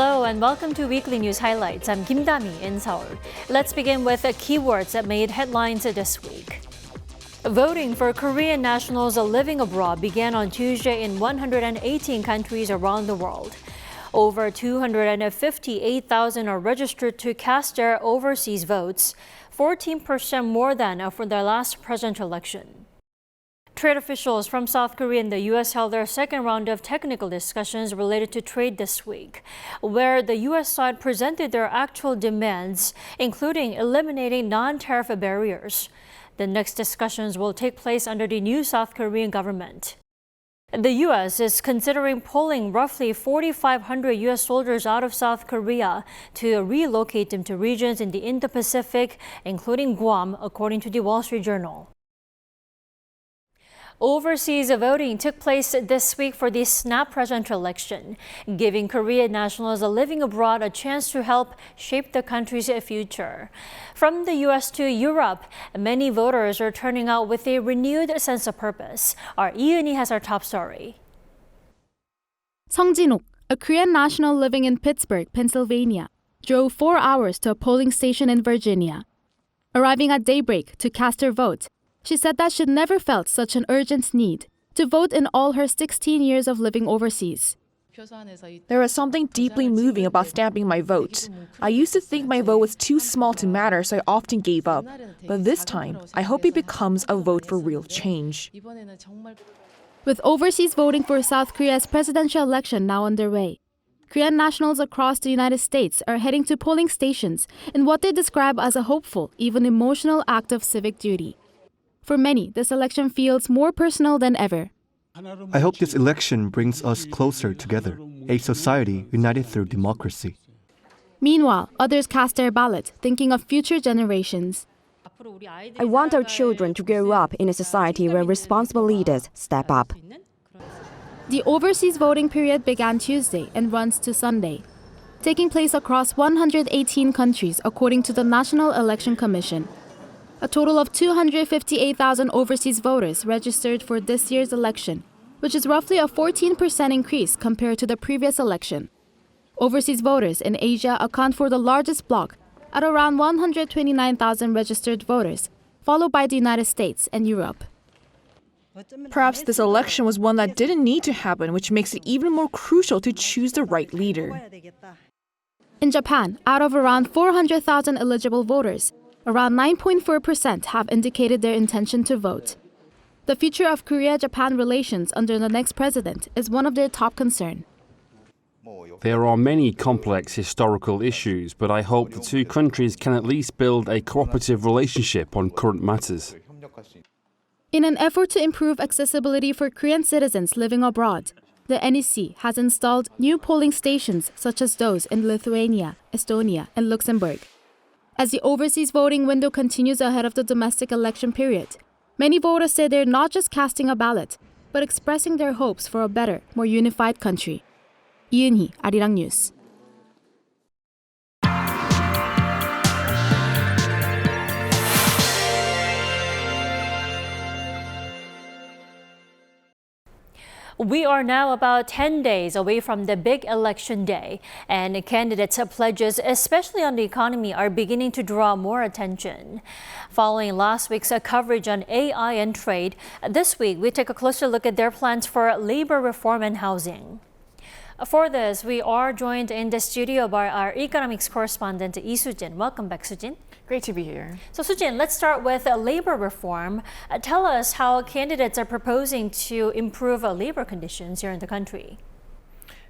Hello and welcome to Weekly News Highlights. I'm Kim Dami in Seoul. Let's begin with the keywords that made headlines this week. Voting for Korean nationals living abroad began on Tuesday in 118 countries around the world. Over 258,000 are registered to cast their overseas votes, 14% more than for the last presidential election. Trade officials from South Korea and the U.S. held their second round of technical discussions related to trade this week, where the U.S. side presented their actual demands, including eliminating non-tariff barriers. The next discussions will take place under the new South Korean government. The U.S. is considering pulling roughly 4,500 U.S. soldiers out of South Korea to relocate them to regions in the Indo-Pacific, including Guam, according to the Wall Street Journal. Overseas voting took place this week for the snap presidential election, giving Korean nationals living abroad a chance to help shape the country's future. From the U.S. to Europe, many voters are turning out with a renewed sense of purpose. Our Iuni has our top story. Song Jin-ok, a Korean national living in Pittsburgh, Pennsylvania, drove 4 hours to a polling station in Virginia. Arriving at daybreak to cast her vote, she said that she'd never felt such an urgent need to vote in all her 16 years of living overseas. There was something deeply moving about stamping my vote. I used to think my vote was too small to matter, so I often gave up. But this time, I hope it becomes a vote for real change. With overseas voting for South Korea's presidential election now underway, Korean nationals across the United States are heading to polling stations in what they describe as a hopeful, even emotional act of civic duty. For many, this election feels more personal than ever. I hope this election brings us closer together, a society united through democracy. Meanwhile, others cast their ballot, thinking of future generations. I want our children to grow up in a society where responsible leaders step up. The overseas voting period began Tuesday and runs to Sunday, taking place across 118 countries according to the National Election Commission. A total of 258,000 overseas voters registered for this year's election, which is roughly a 14% increase compared to the previous election. Overseas voters in Asia account for the largest bloc at around 129,000 registered voters, followed by the United States and Europe. Perhaps this election was one that didn't need to happen, which makes it even more crucial to choose the right leader. In Japan, out of around 400,000 eligible voters, around 9.4% have indicated their intention to vote. The future of Korea-Japan relations under the next president is one of their top concerns. There are many complex historical issues, but I hope the two countries can at least build a cooperative relationship on current matters. In an effort to improve accessibility for Korean citizens living abroad, the NEC has installed new polling stations such as those in Lithuania, Estonia, and Luxembourg. As the overseas voting window continues ahead of the domestic election period, many voters say they're not just casting a ballot, but expressing their hopes for a better, more unified country. 이은희, Arirang News. We are now about 10 days away from the big election day, and candidates' pledges, especially on the economy, are beginning to draw more attention. Following last week's coverage on AI and trade, this week we take a closer look at their plans for labor reform and housing. For this, we are joined in the studio by our economics correspondent, Lee Sujin. Welcome back, Sujin. Great to be here. So Sujin, let's start with labor reform. Tell us how candidates are proposing to improve labor conditions here in the country.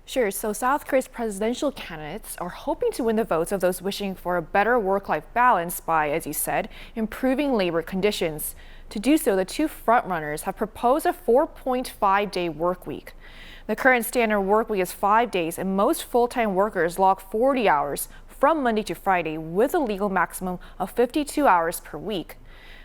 Sure. So South Korea's presidential candidates are hoping to win the votes of those wishing for a better work-life balance by, as you said, improving labor conditions. To do so, the two frontrunners have proposed a 4.5-day work week. The current standard work week is 5 days, and most full-time workers log 40 hours from Monday to Friday with a legal maximum of 52 hours per week.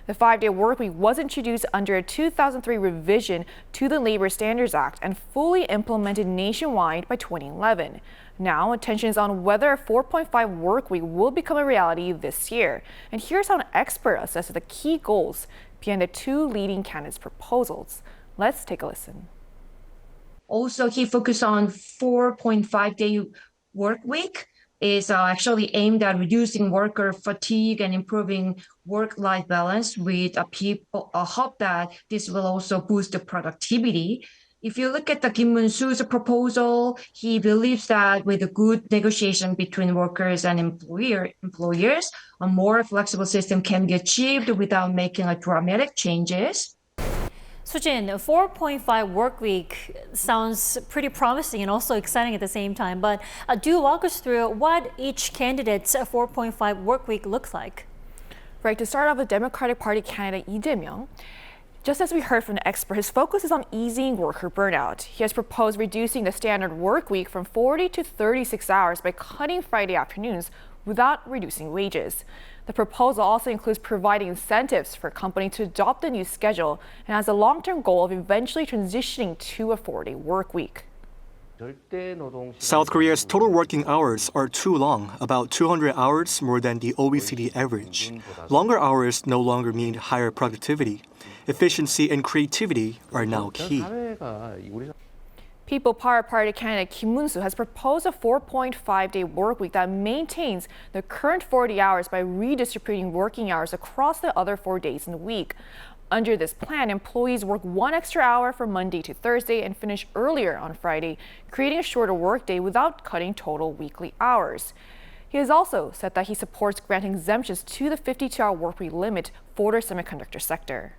The 5-day workweek was introduced under a 2003 revision to the Labor Standards Act and fully implemented nationwide by 2011. Now, attention is on whether a 4.5 workweek will become a reality this year. And here's how an expert assesses the key goals behind the two leading candidates' proposals. Let's take a listen. Also, he focused on 4.5-day work week is actually aimed at reducing worker fatigue and improving work-life balance. With people hope that this will also boost the productivity. If you look at the Kim Moon-soo's proposal, he believes that with a good negotiation between workers and employers, a more flexible system can be achieved without making dramatic changes. Sujin, a 4.5 work week sounds pretty promising and also exciting at the same time, but do walk us through what each candidate's 4.5 work week looks like. Right, to start off with Democratic Party candidate Lee Jae-myung, just as we heard from the expert, his focus is on easing worker burnout. He has proposed reducing the standard work week from 40 to 36 hours by cutting Friday afternoons without reducing wages. The proposal also includes providing incentives for companies to adopt the new schedule and has a long-term goal of eventually transitioning to a 4-day work week. South Korea's total working hours are too long, about 200 hours more than the OECD average. Longer hours no longer mean higher productivity. Efficiency and creativity are now key. People Power Party candidate Kim Moon-soo has proposed a 4.5-day work week that maintains the current 40 hours by redistributing working hours across the other 4 days in the week. Under this plan, employees work 1 extra hour from Monday to Thursday and finish earlier on Friday, creating a shorter workday without cutting total weekly hours. He has also said that he supports granting exemptions to the 52-hour workweek limit for the semiconductor sector.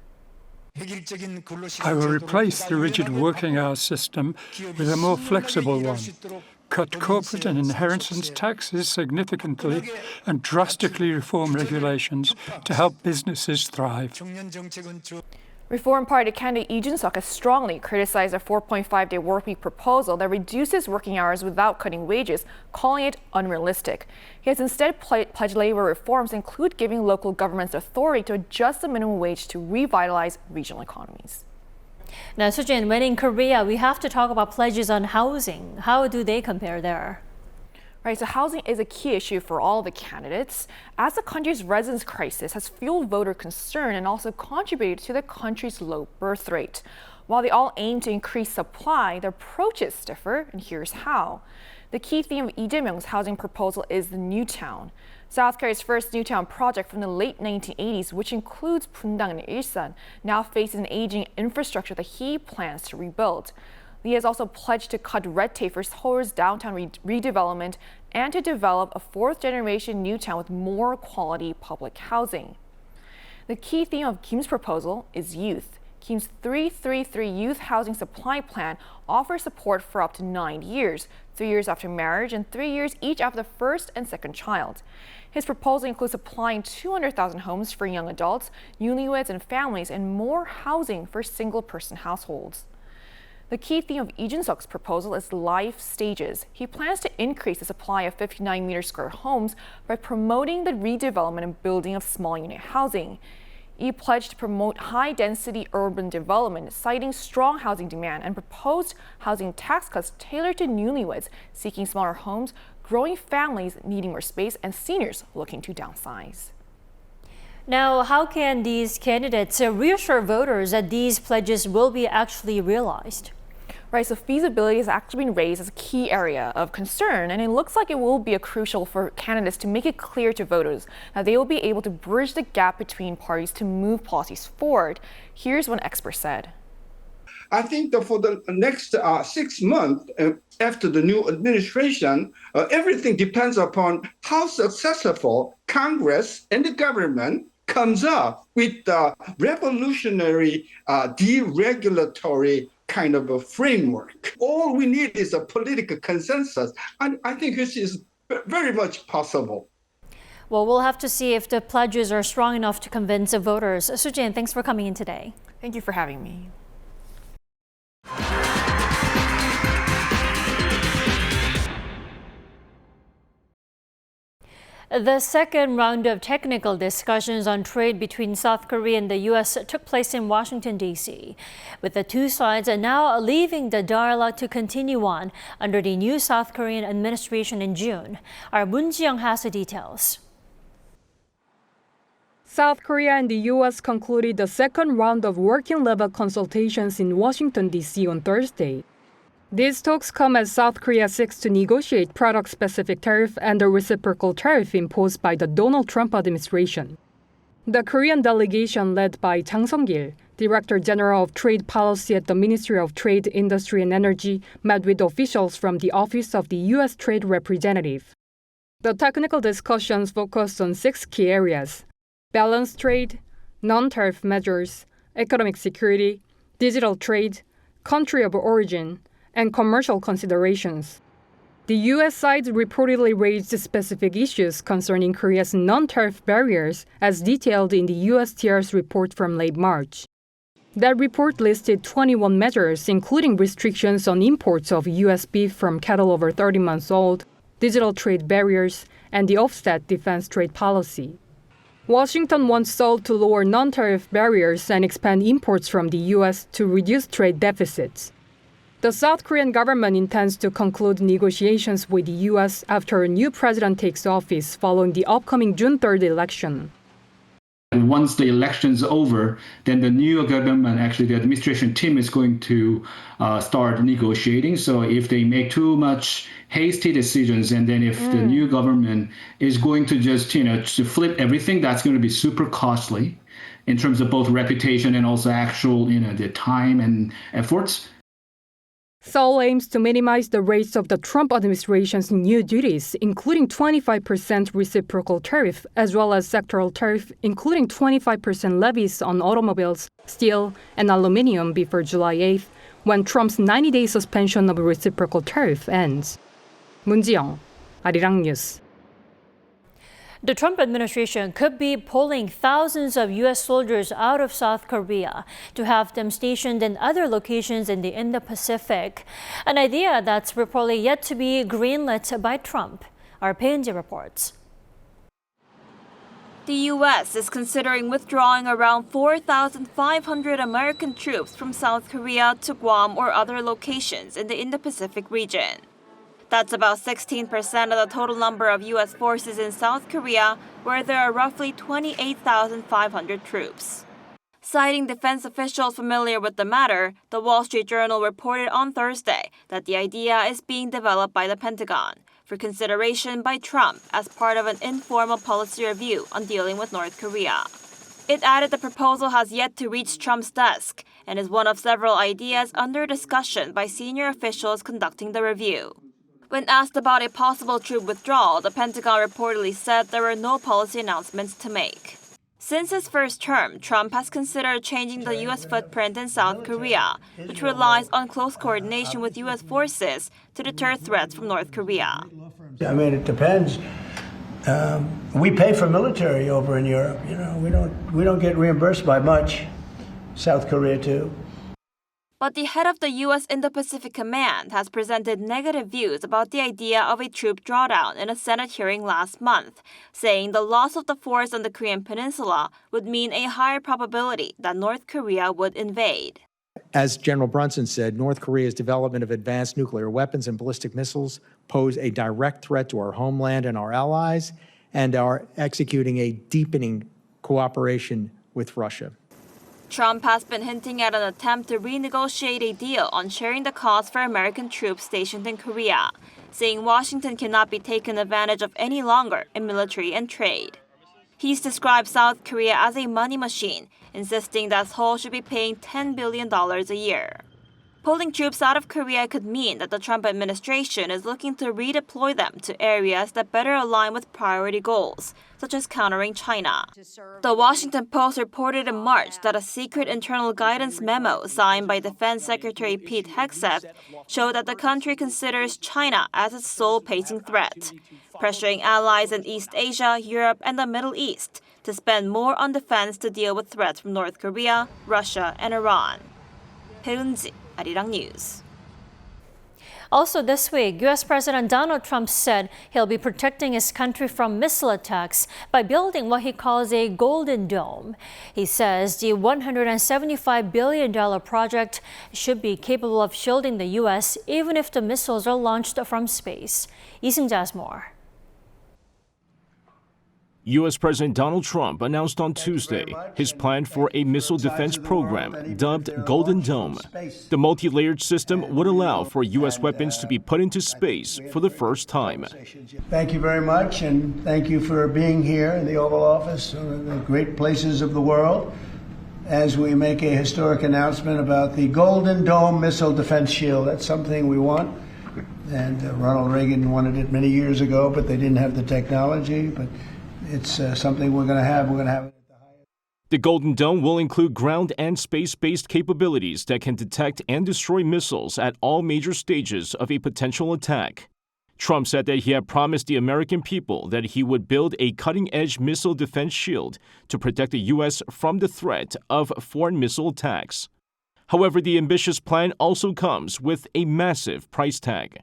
I will replace the rigid working hours system with a more flexible one, cut corporate and inheritance taxes significantly, and drastically reform regulations to help businesses thrive. Reform Party candidate Lee Jun-suk has strongly criticized a 4.5-day workweek proposal that reduces working hours without cutting wages, calling it unrealistic. He has instead pledged labor reforms include giving local governments authority to adjust the minimum wage to revitalize regional economies. Now, Sujin, when in Korea, we have to talk about pledges on housing. How do they compare there? Right, so housing is a key issue for all the candidates, as the country's residence crisis has fueled voter concern and also contributed to the country's low birth rate. While they all aim to increase supply, their approaches differ, and here's how. The key theme of Lee Jae-myung's housing proposal is the New Town. South Korea's first New Town project from the late 1980s, which includes Bundang and Ilsan, now faces an aging infrastructure that he plans to rebuild. Lee has also pledged to cut red tape for Seoul's downtown redevelopment and to develop a fourth-generation new town with more quality public housing. The key theme of Kim's proposal is youth. Kim's 333 Youth Housing Supply Plan offers support for up to 9 years, 3 years after marriage and 3 years each after the first and second child. His proposal includes supplying 200,000 homes for young adults, newlyweds, and families, and more housing for single-person households. The key theme of Lee Jun-suk's proposal is life stages. He plans to increase the supply of 59-meter square homes by promoting the redevelopment and building of small unit housing. He pledged to promote high-density urban development, citing strong housing demand, and proposed housing tax cuts tailored to newlyweds seeking smaller homes, growing families needing more space, and seniors looking to downsize. Now, how can these candidates reassure voters that these pledges will be actually realized? Right, so feasibility has actually been raised as a key area of concern, and it looks like it will be crucial for candidates to make it clear to voters that they will be able to bridge the gap between parties to move policies forward. Here's what an expert said. I think that for the next 6 months after the new administration, everything depends upon how successful Congress and the government comes up with the revolutionary deregulatory kind of a framework. All we need is a political consensus, and I think this is very much possible. Well, we'll have to see if the pledges are strong enough to convince the voters. Sujin, thanks for coming in today. Thank you for having me. The second round of technical discussions on trade between South Korea and the U.S. took place in Washington, D.C., with the two sides now leaving the dialogue to continue on under the new South Korean administration in June. Our Moon Ji-young has the details. South Korea and the U.S. concluded the second round of working-level consultations in Washington, D.C. on Thursday. These talks come as South Korea seeks to negotiate product-specific tariff and the reciprocal tariff imposed by the Donald Trump administration. The Korean delegation led by Jang Sung-gil, Director General of Trade Policy at the Ministry of Trade, Industry and Energy, met with officials from the Office of the U.S. Trade Representative. The technical discussions focused on 6 key areas: balanced trade, non-tariff measures, economic security, digital trade, country of origin, and commercial considerations. The U.S. side reportedly raised specific issues concerning Korea's non-tariff barriers as detailed in the USTR's report from late March. That report listed 21 measures, including restrictions on imports of U.S. beef from cattle over 30 months old, digital trade barriers, and the offset defense trade policy. Washington wants Seoul to lower non-tariff barriers and expand imports from the U.S. to reduce trade deficits. The South Korean government intends to conclude negotiations with the U.S. after a new president takes office following the upcoming June 3rd election. And once the election's over, then the new government, actually the administration team, is going to start negotiating. So if they make too much hasty decisions, and then if the new government is going to just, to flip everything, that's going to be super costly in terms of both reputation and also actual, the time and efforts. Seoul aims to minimize the rates of the Trump administration's new duties, including 25% reciprocal tariff, as well as sectoral tariff, including 25% levies on automobiles, steel, and aluminum before July 8th, when Trump's 90-day suspension of reciprocal tariff ends. 문지영, Arirang News. The Trump administration could be pulling thousands of U.S. soldiers out of South Korea to have them stationed in other locations in the Indo-Pacific, an idea that's reportedly yet to be greenlit by Trump. Our Paeunji reports. The U.S. is considering withdrawing around 4,500 American troops from South Korea to Guam or other locations in the Indo-Pacific region. That's about 16% of the total number of U.S. forces in South Korea, where there are roughly 28,500 troops. Citing defense officials familiar with the matter, the Wall Street Journal reported on Thursday that the idea is being developed by the Pentagon for consideration by Trump as part of an informal policy review on dealing with North Korea. It added the proposal has yet to reach Trump's desk and is one of several ideas under discussion by senior officials conducting the review. When asked about a possible troop withdrawal, the Pentagon reportedly said there were no policy announcements to make. Since his first term, Trump has considered changing the U.S. footprint in South Korea, which relies on close coordination with U.S. forces to deter threats from North Korea. I mean, it depends. We pay for military over in Europe. We don't get reimbursed by much. South Korea too. But the head of the U.S. Indo-Pacific Command has presented negative views about the idea of a troop drawdown in a Senate hearing last month, saying the loss of the force on the Korean peninsula would mean a higher probability that North Korea would invade. As General Brunson said, North Korea's development of advanced nuclear weapons and ballistic missiles pose a direct threat to our homeland and our allies, and are executing a deepening cooperation with Russia. Trump has been hinting at an attempt to renegotiate a deal on sharing the cost for American troops stationed in Korea, saying Washington cannot be taken advantage of any longer in military and trade. He's described South Korea as a money machine, insisting that Seoul should be paying $10 billion a year. Pulling troops out of Korea could mean that the Trump administration is looking to redeploy them to areas that better align with priority goals, such as countering China. The Washington Post reported in March that a secret internal guidance memo signed by Defense Secretary Pete Hegseth showed that the country considers China as its sole pacing threat, pressuring allies in East Asia, Europe, and the Middle East to spend more on defense to deal with threats from North Korea, Russia, and Iran. Paeunji, Arirang News. Also this week, U.S. President Donald Trump said he'll be protecting his country from missile attacks by building what he calls a Golden Dome. He says the $175 billion project should be capable of shielding the U.S. even if the missiles are launched from space. Lee Seung-ja's more. U.S. President Donald Trump announced on Tuesday his plan for a missile defense program dubbed Golden Dome. The multi-layered system would allow for U.S. weapons to be put into space for the first time. Thank you very much, and thank you for being here in the Oval Office, one of the great places of the world, as we make a historic announcement about the Golden Dome missile defense shield. That's something we want, and Ronald Reagan wanted it many years ago, but they didn't have the technology. But it's something we're going to have. We're going to have it. The Golden Dome will include ground and space-based capabilities that can detect and destroy missiles at all major stages of a potential attack. Trump said that he had promised the American people that he would build a cutting-edge missile defense shield to protect the U.S. from the threat of foreign missile attacks. However, the ambitious plan also comes with a massive price tag.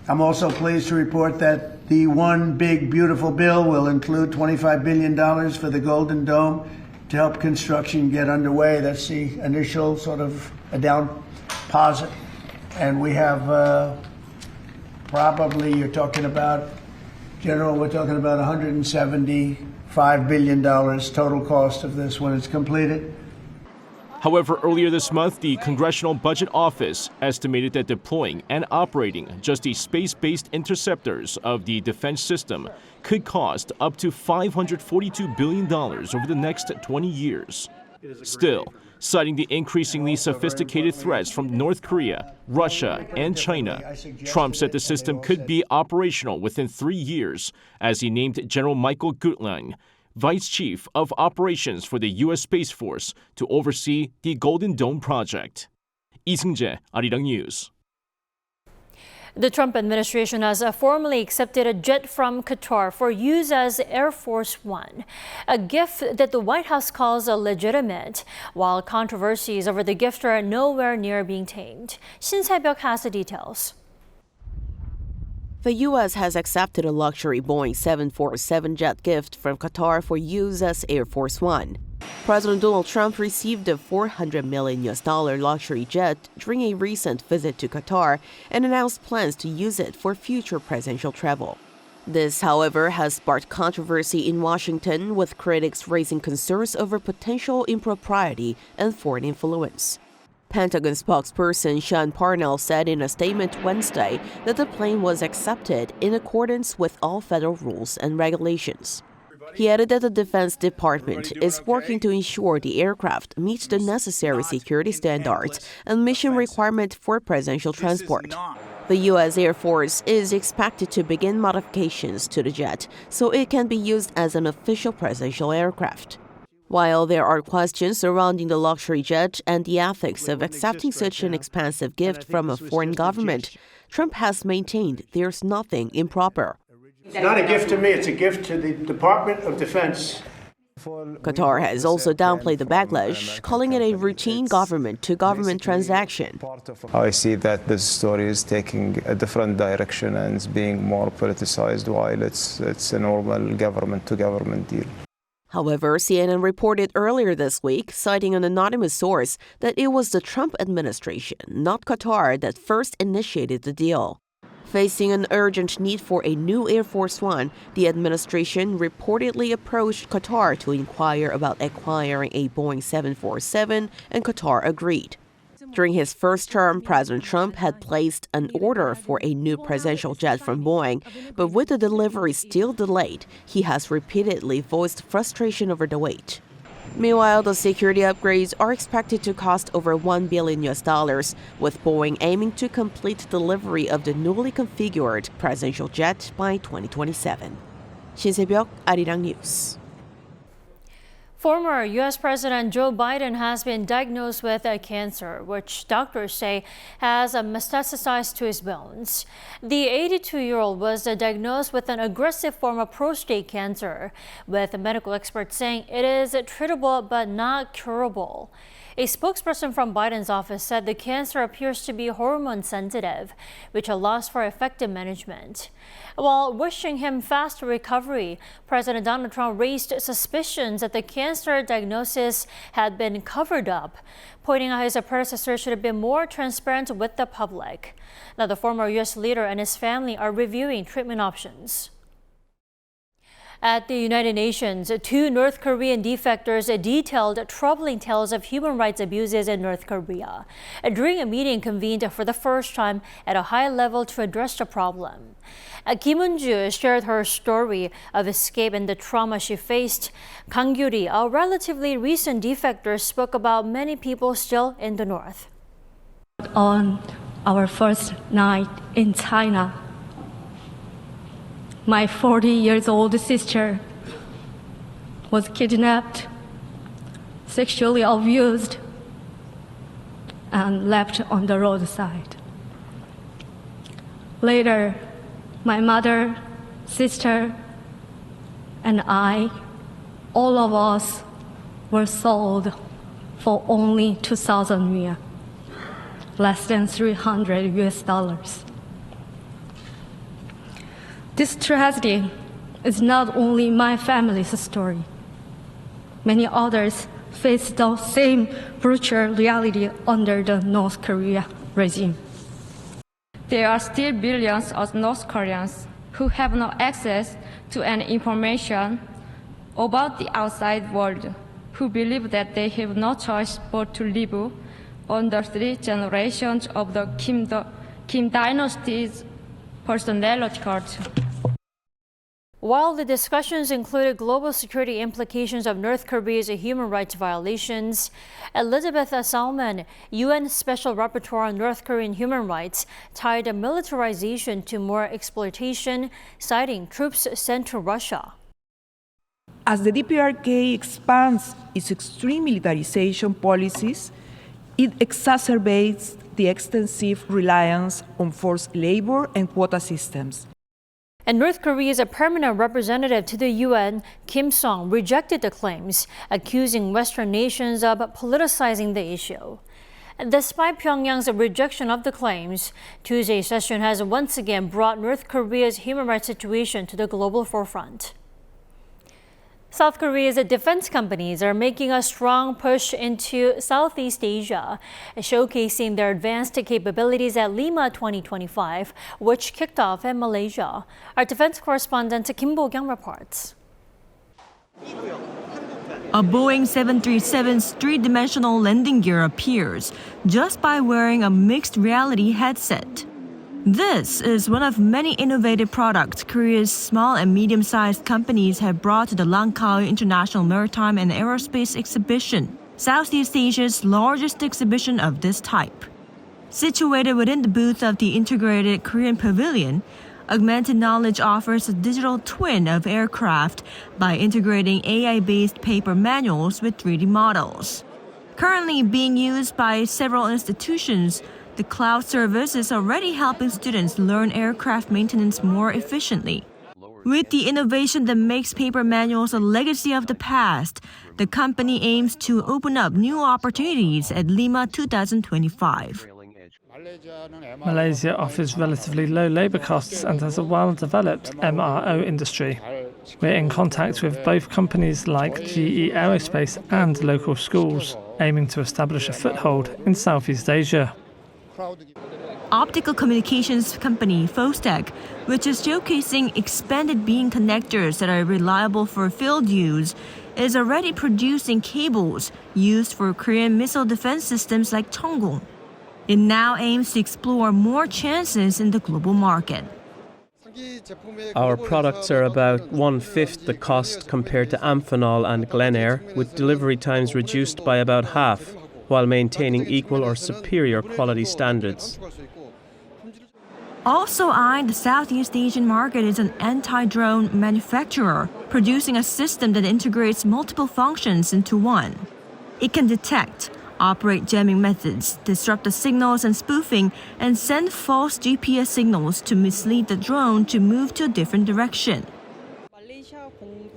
I'm also pleased to report that the one big, beautiful bill will include $25 billion for the Golden Dome to help construction get underway. That's the initial sort of a down deposit. And we have probably, you're talking about, General, we're talking about $175 billion total cost of this when it's completed. However, earlier this month, the Congressional Budget Office estimated that deploying and operating just the space-based interceptors of the defense system could cost up to $542 billion over the next 20 years. Still, citing the increasingly sophisticated threats from North Korea, Russia, and China, Trump said the system could be operational within 3 years, as he named General Michael Gutlein, Vice Chief of Operations for the U.S. Space Force, to oversee the Golden Dome project. 이승재, Arirang News. The Trump administration has formally accepted a jet from Qatar for use as Air Force One, a gift that the White House calls legitimate, while controversies over the gift are nowhere near being tamed. Shin Se-byuk has the details. The U.S. has accepted a luxury Boeing 747 jet gift from Qatar for use as Air Force One. President Donald Trump received a $400 million luxury jet during a recent visit to Qatar and announced plans to use it for future presidential travel. This, however, has sparked controversy in Washington, with critics raising concerns over potential impropriety and foreign influence. Pentagon spokesperson Sean Parnell said in a statement Wednesday that the plane was accepted in accordance with all federal rules and regulations. He added that the Defense Department is working to ensure the aircraft meets the necessary security standards and mission requirements for presidential transport. The U.S. Air Force is expected to begin modifications to the jet so it can be used as an official presidential aircraft. While there are questions surrounding the luxury jet and the ethics of accepting such an expensive gift from a foreign government, Trump has maintained there's nothing improper. It's not a gift to me, it's a gift to the Department of Defense. Qatar has also downplayed the backlash, calling it a routine government-to-government transaction. I see that this story is taking a different direction and is being more politicized, while it's a normal government-to-government deal. However, CNN reported earlier this week, citing an anonymous source, that it was the Trump administration, not Qatar, that first initiated the deal. Facing an urgent need for a new Air Force One, the administration reportedly approached Qatar to inquire about acquiring a Boeing 747, and Qatar agreed. During his first term, President Trump had placed an order for a new presidential jet from Boeing, but with the delivery still delayed, he has repeatedly voiced frustration over the wait. Meanwhile, the security upgrades are expected to cost over $1 billion, with Boeing aiming to complete delivery of the newly configured presidential jet by 2027. Shin Se-byuk, Arirang News. Former U.S. President Joe Biden has been diagnosed with cancer, which doctors say has metastasized to his bones. The 82-year-old was diagnosed with an aggressive form of prostate cancer, with medical experts saying it is treatable but not curable. A spokesperson from Biden's office said the cancer appears to be hormone sensitive, which allows for effective management. While wishing him fast recovery, President Donald Trump raised suspicions that the cancer diagnosis had been covered up, pointing out his predecessor should have been more transparent with the public. Now, the former U.S. leader and his family are reviewing treatment options. At the United Nations, 2 North Korean defectors detailed troubling tales of human rights abuses in North Korea during a meeting convened for the first time at a high level to address the problem. Kim Eun-ju shared her story of escape and the trauma she faced. Kang Gyuri, a relatively recent defector, spoke about many people still in the North. On our first night in China, my 40-year-old sister was kidnapped, sexually abused, and left on the roadside. Later, my mother, sister, and I, all of us, were sold for only 2,000 won, less than $300. This tragedy is not only my family's story. Many others face the same brutal reality under the North Korea regime. There are still billions of North Koreans who have no access to any information about the outside world, who believe that they have no choice but to live under 3 generations of the Kim dynasty's personality cult. While the discussions included global security implications of North Korea's human rights violations, Elizabeth Salman, UN Special Rapporteur on North Korean human rights, tied militarization to more exploitation, citing troops sent to Russia. As the DPRK expands its extreme militarization policies, it exacerbates the extensive reliance on forced labor and quota systems. And North Korea's permanent representative to the UN, Kim Song, rejected the claims, accusing Western nations of politicizing the issue. And despite Pyongyang's rejection of the claims, Tuesday's session has once again brought North Korea's human rights situation to the global forefront. South Korea's defense companies are making a strong push into Southeast Asia, showcasing their advanced capabilities at Lima 2025, which kicked off in Malaysia. Our defense correspondent Kim Bo-kyung reports. A Boeing 737's 3-dimensional landing gear appears just by wearing a mixed reality headset. This is one of many innovative products Korea's small and medium-sized companies have brought to the Langkawi International Maritime and Aerospace Exhibition, Southeast Asia's largest exhibition of this type. Situated within the booth of the Integrated Korean Pavilion, Augmented Knowledge offers a digital twin of aircraft by integrating AI-based paper manuals with 3D models. Currently being used by several institutions, the cloud service is already helping students learn aircraft maintenance more efficiently. With the innovation that makes paper manuals a legacy of the past, the company aims to open up new opportunities at Lima 2025. Malaysia offers relatively low labour costs and has a well-developed MRO industry. We're in contact with both companies like GE Aerospace and local schools, aiming to establish a foothold in Southeast Asia. Optical communications company Fostec, which is showcasing expanded beam connectors that are reliable for field use, is already producing cables used for Korean missile defense systems like Cheonggung. It now aims to explore more chances in the global market. Our products are about 1/5 the cost compared to Amphenol and Glenair, with delivery times reduced by about half, while maintaining equal or superior quality standards. Also eyeing the Southeast Asian market is an anti-drone manufacturer, producing a system that integrates multiple functions into one. It can detect, operate jamming methods, disrupt the signals and spoofing, and send false GPS signals to mislead the drone to move to a different direction.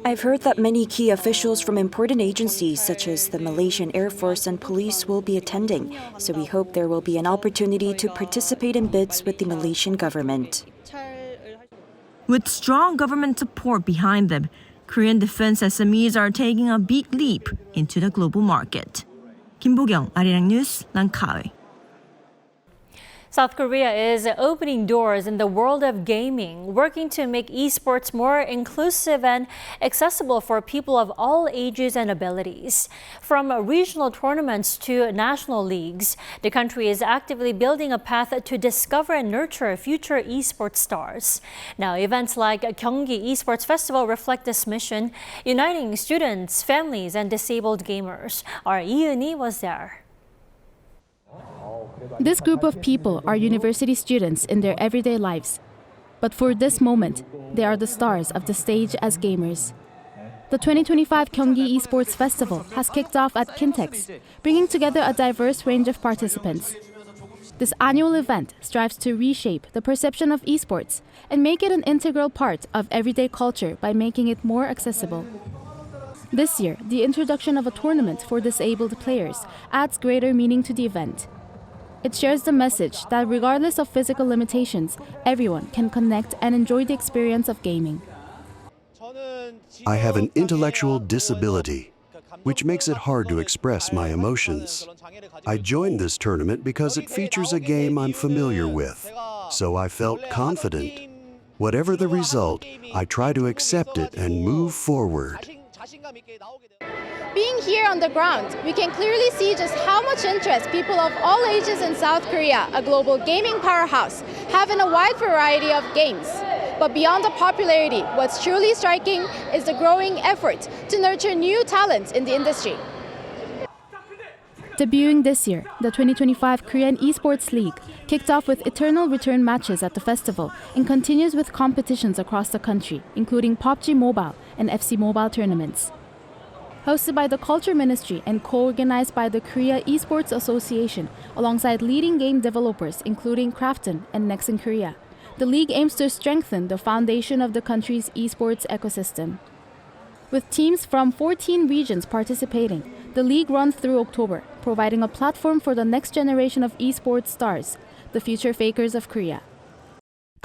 I've heard that many key officials from important agencies such as the Malaysian Air Force and police will be attending, so we hope there will be an opportunity to participate in bids with the Malaysian government. With strong government support behind them, Korean defense SMEs are taking a big leap into the global market. Kim Bo-kyung, Arirang News, Langkawi. South Korea is opening doors in the world of gaming, working to make esports more inclusive and accessible for people of all ages and abilities. From regional tournaments to national leagues, the country is actively building a path to discover and nurture future esports stars. Now, events like Gyeonggi Esports Festival reflect this mission, uniting students, families, and disabled gamers. Our Lee was there. This group of people are university students in their everyday lives. But for this moment, they are the stars of the stage as gamers. The 2025 Gyeonggi Esports Festival has kicked off at Kintex, bringing together a diverse range of participants. This annual event strives to reshape the perception of esports and make it an integral part of everyday culture by making it more accessible. This year, the introduction of a tournament for disabled players adds greater meaning to the event. It shares the message that regardless of physical limitations, everyone can connect and enjoy the experience of gaming. I have an intellectual disability, which makes it hard to express my emotions. I joined this tournament because it features a game I'm familiar with, so I felt confident. Whatever the result, I try to accept it and move forward. Being here on the ground, we can clearly see just how much interest people of all ages in South Korea, a global gaming powerhouse, have in a wide variety of games. But beyond the popularity, what's truly striking is the growing effort to nurture new talents in the industry. Debuting this year, the 2025 Korean Esports League kicked off with eternal return matches at the festival and continues with competitions across the country, including PUBG Mobile and FC Mobile tournaments. Hosted by the Culture Ministry and co-organized by the Korea Esports Association alongside leading game developers including Krafton and Nexon Korea, the league aims to strengthen the foundation of the country's esports ecosystem. With teams from 14 regions participating, the league runs through October, providing a platform for the next generation of esports stars, the future fakers of Korea.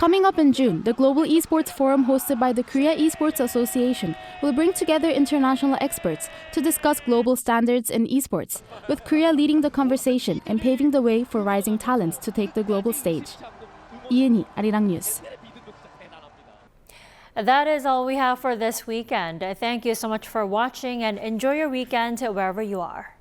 Coming up in June, the Global Esports Forum hosted by the Korea Esports Association will bring together international experts to discuss global standards in esports, with Korea leading the conversation and paving the way for rising talents to take the global stage. Lee, Arirang News. That is all we have for this weekend. Thank you so much for watching and enjoy your weekend wherever you are.